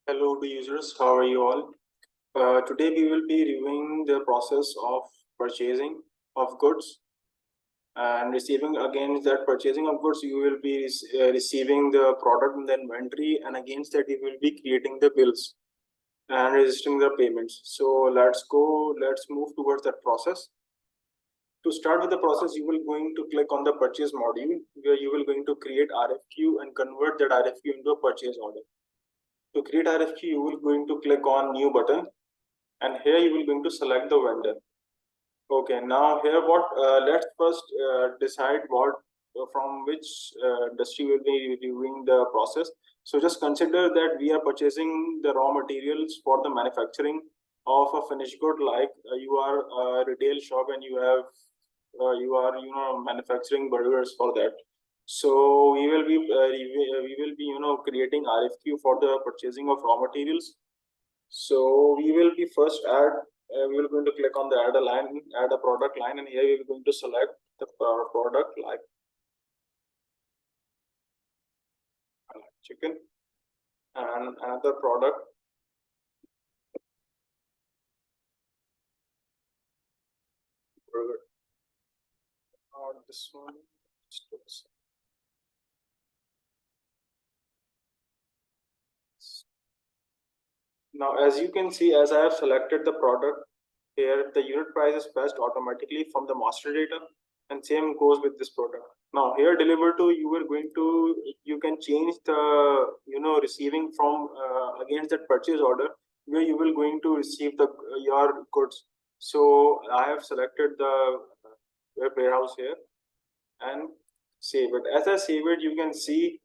Hello to users, how are you all? Today we will be reviewing the process of purchasing of goods and receiving. Against that purchasing of goods, you will be receiving the product in the inventory, and against that you will be creating the bills and registering the payments. So let's move towards that process. To start with the process, you will going to click on the purchase module, where you will going to create RFQ and convert that RFQ into a purchase order. To create RFQ, you will going to click on new button, and here you will going to select the vendor. Okay, now here let's first decide what from which industry will be reviewing the process. So just consider that we are purchasing the raw materials for the manufacturing of a finished good, like you are a retail shop and you are manufacturing burgers for that. So we will be creating RFQ for the purchasing of raw materials. So we will be first we will going to click on the add a product line, and here we are going to select the product like chicken, and another product burger. This one. Now, as you can see, as I have selected the product, here the unit price is fetched automatically from the master data, and same goes with this product. Now here deliver to, you can change the receiving from against that purchase order, where you will going to receive the your goods. So I have selected the warehouse here and save it. As I save it, you can see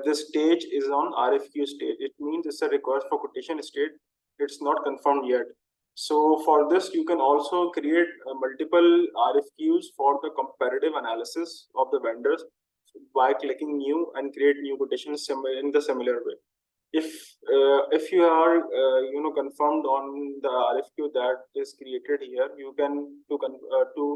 the stage is on RFQ stage. It means it's a request for quotation state. It's not confirmed yet. So for this, you can also create multiple RFQs for the comparative analysis of the vendors by clicking new and create new quotations in the similar way. If you are confirmed on the RFQ that is created here, you can to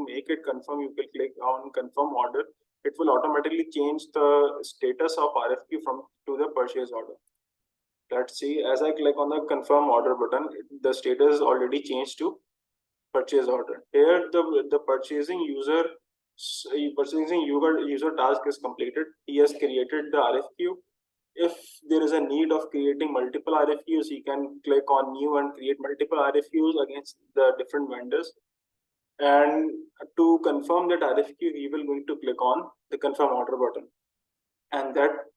make it confirm, you can click on confirm order. It will automatically change the status of RFQ to the purchase order. Let's see, as I click on the confirm order button, the status already changed to purchase order. Here the purchasing user task is completed. He has created the RFQ. If there is a need of creating multiple RFQs, he can click on new and create multiple RFQs against the different vendors. And to confirm that RFQ, he will going to click on the confirm order button, and that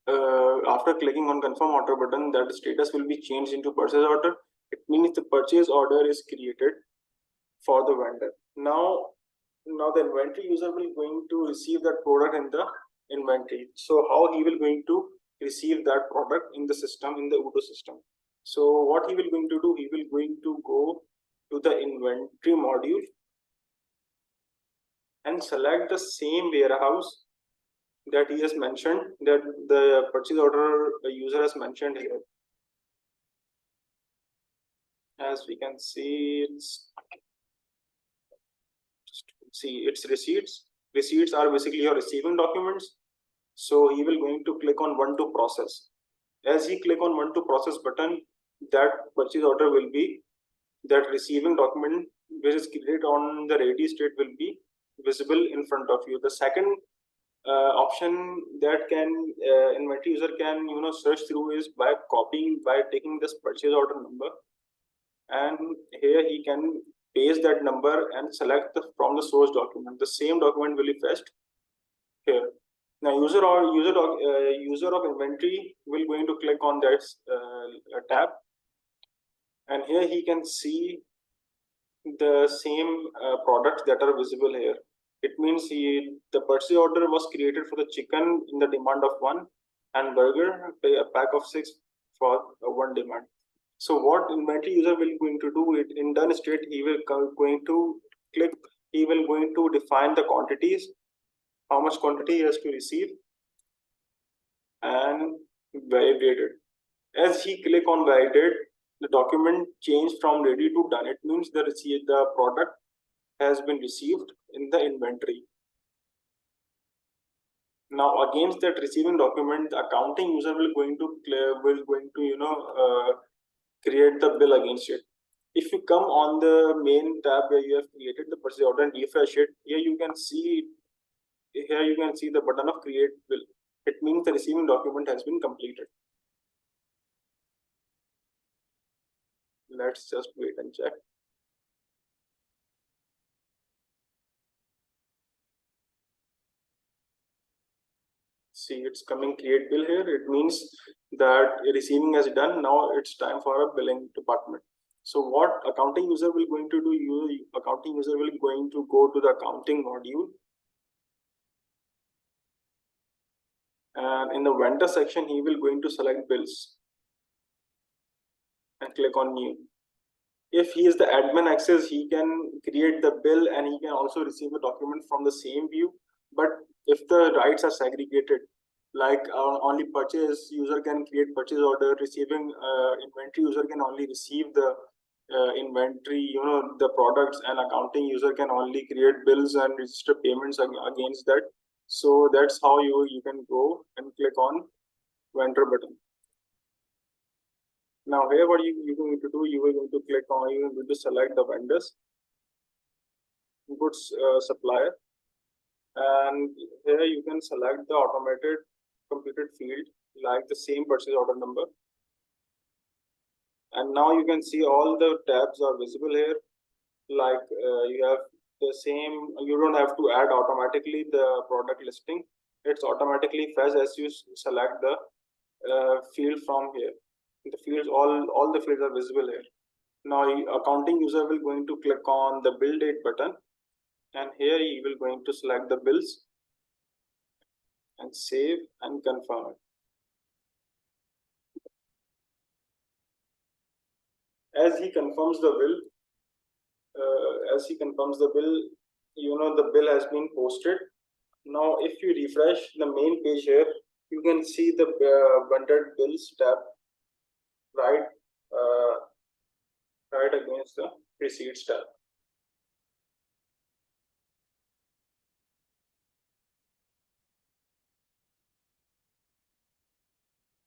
after clicking on confirm order button, that status will be changed into purchase order. It means the purchase order is created for the vendor. Now the inventory user will going to receive that product in the inventory. So how he will going to receive that product in the system, in the Odoo system? So what he will going to do, he will going to go to the inventory module and select the same warehouse that he has mentioned, that the purchase order user has mentioned here. As we can see, it's receipts. Receipts are basically your receiving documents. So he will going to click on one to process. As he click on one to process button, that purchase order will be, that receiving document which is created on the ready state will be visible in front of you. The second option that can inventory user can search through is by taking this purchase order number, and here he can paste that number and select from the source document. The same document will be fetched here. Now user of inventory will going to click on that tab, and here he can see the same products that are visible here. It means the purchase order was created for the chicken in the demand of 1, and burger, a pack of 6 for 1 demand. So what inventory user will going to do, it in done state, he will going to define the quantities, how much quantity he has to receive, and validate it. As he click on validate, the document changed from ready to done. It means the product has been received in the inventory. Now against that receiving document, the accounting user will going to create the bill against it. If you come on the main tab where you have created the purchase order and refresh it, here you can see the button of create bill. It means the receiving document has been completed. Let's just wait and check. See, it's coming create bill here. It means that receiving has done. Now it's time for a billing department. So what accounting user will going to do? Accounting user will going to go to the accounting module, and in the vendor section he will going to select bills and click on new. If he is the admin access, he can create the bill and he can also receive the document from the same view. But if the rights are segregated, like only purchase user can create purchase order, receiving inventory user can only receive the inventory, the products, and accounting user can only create bills and register payments against that. So that's how you can go and click on vendor button. Now here what you're going to do, you are going to click on, you are going to select the vendors, goods supplier, and here you can select the automated computed field like the same purchase order number. And now you can see all the tabs are visible here. Like you have the same, you don't have to add automatically the product listing. It's automatically fetched as you select the field from here. The fields, all the fields are visible here. Now accounting user will going to click on the bill date button, and here he will going to select the bills and save and confirm it. As he confirms the bill, the bill has been posted. Now if you refresh the main page here, you can see the vendor bills tab right against the receipts tab.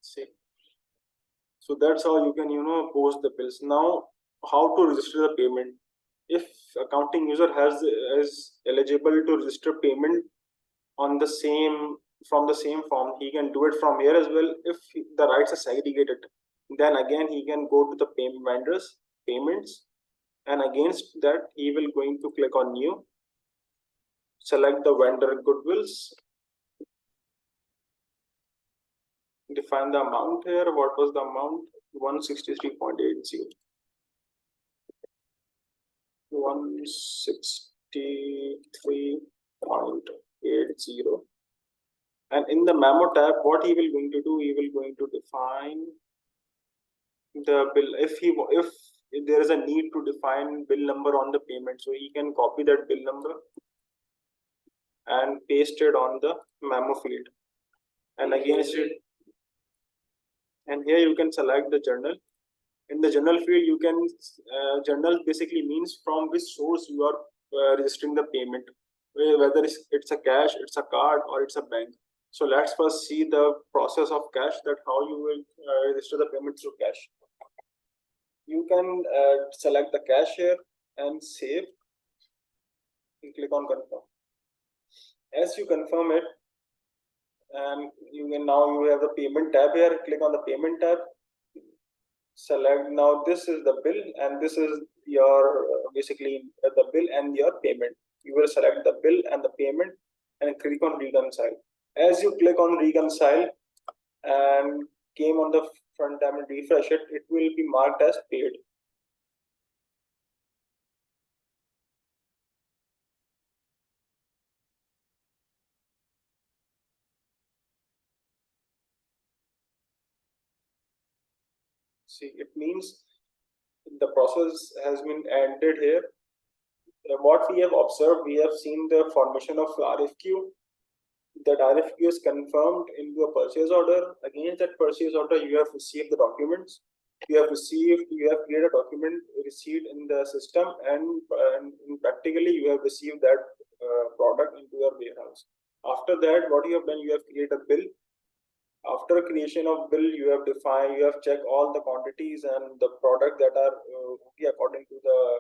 See, so that's how you can post the bills. Now how to register the payment? If accounting user is eligible to register payment on the same from the same form, he can do it from here as well. If the rights are segregated, then again he can go to the vendors payments, and against that he will going to click on new, select the vendor goodwills, define the amount here. What was the amount? 163.80. 163.80. And in the memo tab, what he will going to do, he will going to define the bill. If there is a need to define bill number on the payment, so he can copy that bill number and paste it on the memo field, and against it, and here you can select the journal. In the journal field, you can journal basically means from which source you are registering the payment, whether it's a cash, it's a card, or it's a bank. So let's first see the process of cash, that how you will register the payment through cash. You can select the cash here and save and click on confirm. As you confirm it, and now you have the payment tab here. Click on the payment tab, select. Now this is the bill, and this is your basically the bill and your payment. You will select the bill and the payment and click on reconcile. As you click on reconcile and came on the front tab and refresh it, it will be marked as paid. See, it means the process has been ended here. What we have observed, we have seen the formation of RFQ. That RFQ is confirmed into a purchase order. Against that purchase order, you have received the documents. You have created a document receipt in the system, and practically you have received that product into your warehouse. After that, what you have done, you have created a bill. After creation of bill, you have defined, you have checked all the quantities and the product that are okay according to the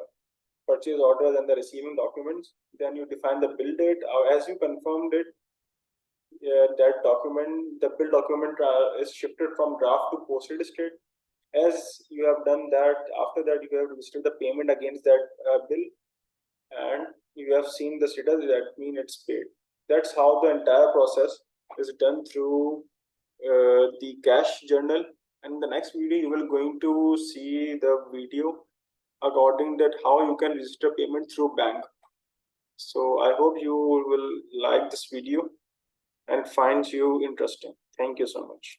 purchase order and the receiving documents. Then you define the bill date. As you confirmed it, that document, the bill document is shifted from draft to posted state. As you have done that, after that you have registered the payment against that bill, and you have seen the status, that means it's paid. That's how the entire process is done through the cash journal. And in the next video you will going to see the video according that how you can register payment through bank. So I hope you will like this video and find you interesting. Thank you so much.